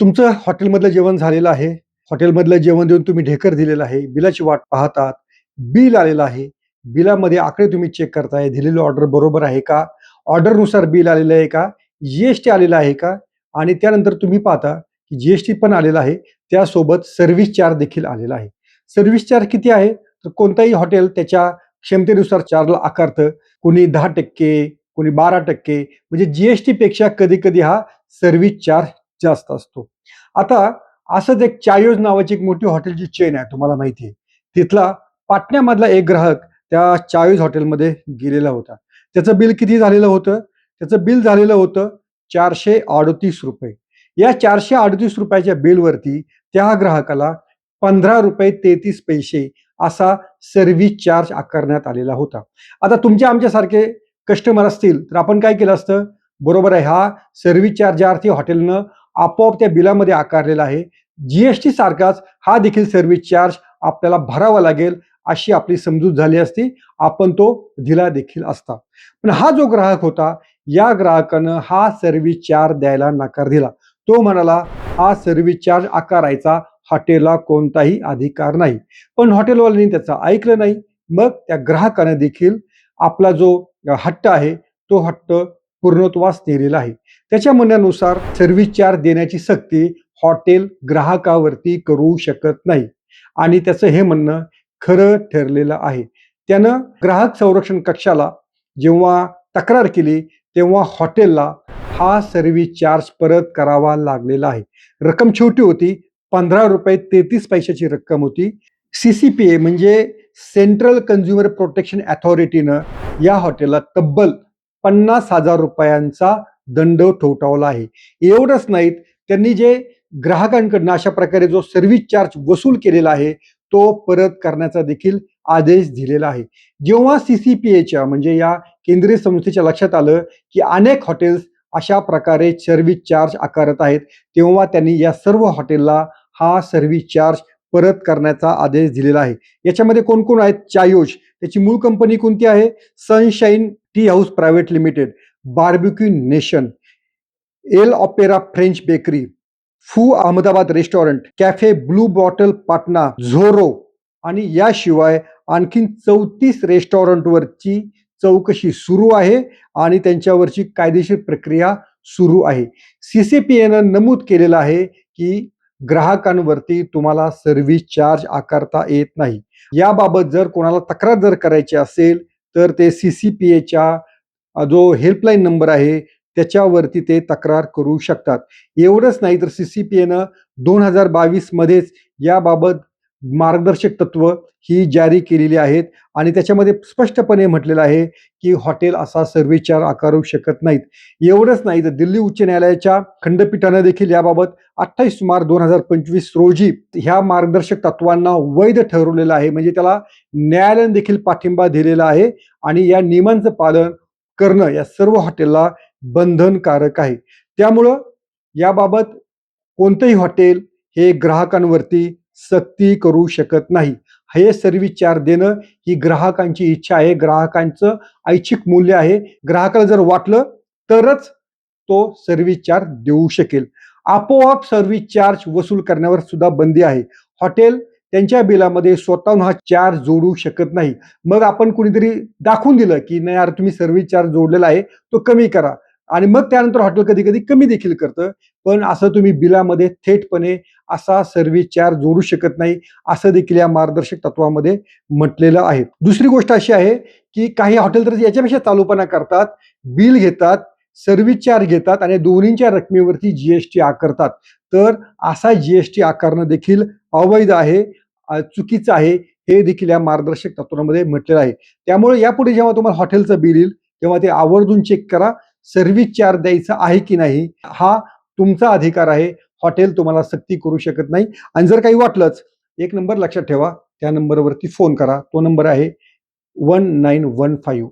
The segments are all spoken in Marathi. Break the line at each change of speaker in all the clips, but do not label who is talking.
तुमचं हॉटेलमधलं जेवण झालेलं आहे. हॉटेलमधलं जेवण देऊन तुम्ही ढेकर दिलेलं आहे. बिलाची वाट पाहतात. बिल आलेलं आहे. बिलामध्ये आकडे तुम्ही चेक करताय. दिलेली ऑर्डर बरोबर आहे का? ऑर्डरनुसार बिल आलेलं आहे का? जी-एस-टी आलेला आहे का? आणि त्यानंतर तुम्ही पाहता की जी-एस-टी पण आलेला आहे. त्यासोबत सर्व्हिस चार्ज देखील आलेला आहे. सर्व्हिस चार्ज किती आहे? तर कोणतंही हॉटेल त्याच्या क्षमतेनुसार चार्जला आकारतं. कोणी 10%, कोणी 12% म्हणजे जी-एस-टीपेक्षा कधी-कधी हा सर्व्हिस चार्ज जास्त असतो. आता असंच एक चायोज नावाची एक मोठी हॉटेलची चेन आहे तुम्हाला माहिती आहे. तिथला पाटण्यामधला एक ग्राहक त्या चायोज हॉटेलमध्ये गेलेला होता. त्याचं बिल किती झालेलं होतं? त्याचं बिल झालेलं होतं ₹438. या ₹438 च्या बिलवरती त्या ग्राहकाला ₹15.33 असा सर्व्हिस चार्ज आकारण्यात आलेला होता. आता तुमच्या आमच्यासारखे कस्टमर असतील तर आपण काय केलं असतं? बरोबर आहे, हा सर्व्हिस चार्ज ज्या अर्थी हॉटेलनं आपोआप त्या बिलामध्ये आकारलेला आहे. जी-एस-टी सारखाच हा देखील सर्व्हिस चार्ज आपल्याला भरावा लागेल अशी आपली समजूत झाली असती. आपण तो दिला देखील असता. पण हा जो ग्राहक होता, या ग्राहकानं हा सर्व्हिस चार्ज द्यायला नकार दिला. तो म्हणाला, हा सर्व्हिस चार्ज आकारायचा हॉटेलला कोणताही अधिकार नाही. पण हॉटेलवाल्यांनी त्याचं ऐकलं नाही. मग त्या ग्राहकानं देखील आपला जो हट्ट आहे, तो हट्ट पूर्णत्वास नेलेला आहे. त्याच्या म्हणण्यानुसार सर्व्हिस चार्ज देण्याची सक्ती हॉटेल ग्राहकावरती करू शकत नाही आणि त्याचं हे म्हणणं खरं ठरलेलं आहे. त्यानं ग्राहक संरक्षण कक्षाला जेव्हा तक्रार केली तेव्हा हॉटेलला हा सर्व्हिस चार्ज परत करावा लागलेला आहे. रक्कम छोटी होती, ₹15.33 रक्कम होती. CCPA म्हणजे सेंट्रल कन्झ्युमर प्रोटेक्शन अथॉरिटीनं या हॉटेलला तब्बल ₹50,000 दंड ठोठावला आहे. एवढंच नाहीत, त्यांनी जे ग्राहकांकडनं अशा प्रकारे जो सर्व्हिस चार्ज वसूल केलेला आहे, तो परत करण्याचा देखील आदेश दिलेला आहे. जेव्हा CCPAच्या म्हणजे या केंद्रीय संस्थेच्या लक्षात आलं, की अनेक हॉटेल्स अशा प्रकारे सर्व्हिस चार्ज आकारत आहेत, तेव्हा त्यांनी या सर्व हॉटेलला हा सर्व्हिस चार्ज परत करण्याचा आदेश दिलेला आहे. याच्यामध्ये कोण-कोण आहेत? चायोज. त्याची मूळ कंपनी कोणती आहे? Sunshine Tea House private limited, Barbeque Nation, L Opera French bakery, फू Ahmedabad restaurant, cafe Blue Bottle Patna, Zorro आणि याशिवाय आणखीन 34 रेस्टॉरंटवरची चौकशी सुरू आहे आणि त्यांच्यावरची कायदेशीर प्रक्रिया सुरू आहे. CCPAनं नमूद केलेलं आहे की ग्राहकांवरती तुम्हाला सर्व्हिस चार्ज आकारता येत नाही. याबाबत जर कोणाला तक्रार जर करायची असेल तर ते CCPAच्या जो हेल्पलाईन नंबर आहे त्याच्यावरती ते तक्रार करू शकतात. एवढंच नाही तर CCPAनं 2022 मध्येच याबाबत मार्गदर्शक तत्व ही जारी केलेली आहेत आणि त्याच्यामध्ये स्पष्टपणे म्हटलेलं आहे की हॉटेल असा सर्व्हिस चार्ज आकारू शकत नाहीत. एवढंच नाही तर दिल्ली उच्च न्यायालयाच्या खंडपीठानं देखील याबाबत 28 मार्च 2025 रोजी ह्या मार्गदर्शक तत्वांना वैध ठरवलेलं आहे. म्हणजे त्याला न्यायालयाने देखील पाठिंबा दिलेला आहे आणि या नियमांचं पालन करणं या सर्व हॉटेलला बंधनकारक आहे. त्यामुळं याबाबत कोणतंही हॉटेल हे ग्राहकांवरती सक्ती करू शकत नाही. हे सर्व्हिस चार्ज देणं ही ग्राहकांची इच्छा आहे, ग्राहकांचं ऐच्छिक मूल्य आहे. ग्राहकाला जर वाटलं तरच तो सर्व्हिस चार्ज देऊ शकेल. आपोआप सर्व्हिस चार्ज वसूल करण्यावर सुद्धा बंदी आहे. हॉटेल त्यांच्या बिलामध्ये स्वतःहून हा चार्ज जोडू शकत नाही. मग आपण कुणीतरी दाखवून दिलं की नाही यार तुम्ही सर्व्हिस चार्ज जोडलेला आहे, तो कमी करा आणि मग त्यानंतर हॉटेल कधी-कधी कमी देखील करतं. पण असं तुम्ही बिलामध्ये थेटपणे असा सर्व्हिस चार्ज जोडू शकत नाही, असं देखील या मार्गदर्शक तत्वामध्ये म्हटलेलं आहे. दुसरी गोष्ट अशी आहे की काही हॉटेल तर याच्यापेक्षा चालूपणा करतात. बिल घेतात, सर्व्हिस चार्ज घेतात आणि दोन्हींच्या रकमेवरती जी-एस-टी आकारतात. तर असा जी-एस-टी आकारणं देखील अवैध आहे, चुकीचं आहे. हे देखील या मार्गदर्शक तत्वांमध्ये म्हटलेलं आहे. त्यामुळे यापुढे जेव्हा तुम्हाला हॉटेलचं बिल येईल, तेव्हा ते आवर्जून चेक करा. सर्व्हिस चार्ज द्यायचा आहे की नाही, हा तुमचा अधिकार आहे. हॉटेल तुम्हाला सक्ती करू शकत नाही आणि जर काही वाटलंच, एक नंबर लक्षात ठेवा. त्या नंबरवरती फोन करा. तो नंबर आहे 1915.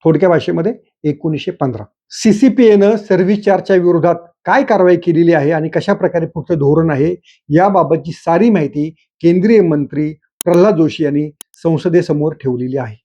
थोडक्या भाषेमध्ये 1915. CCPAनं सर्व्हिस चार्जच्या विरोधात काय कारवाई केलेली आहे आणि कशा प्रकारे पुढचं धोरण आहे, याबाबतची सारी माहिती केंद्रीय मंत्री प्रल्हाद जोशी यांनी संसदेसमोर ठेवलेली आहे.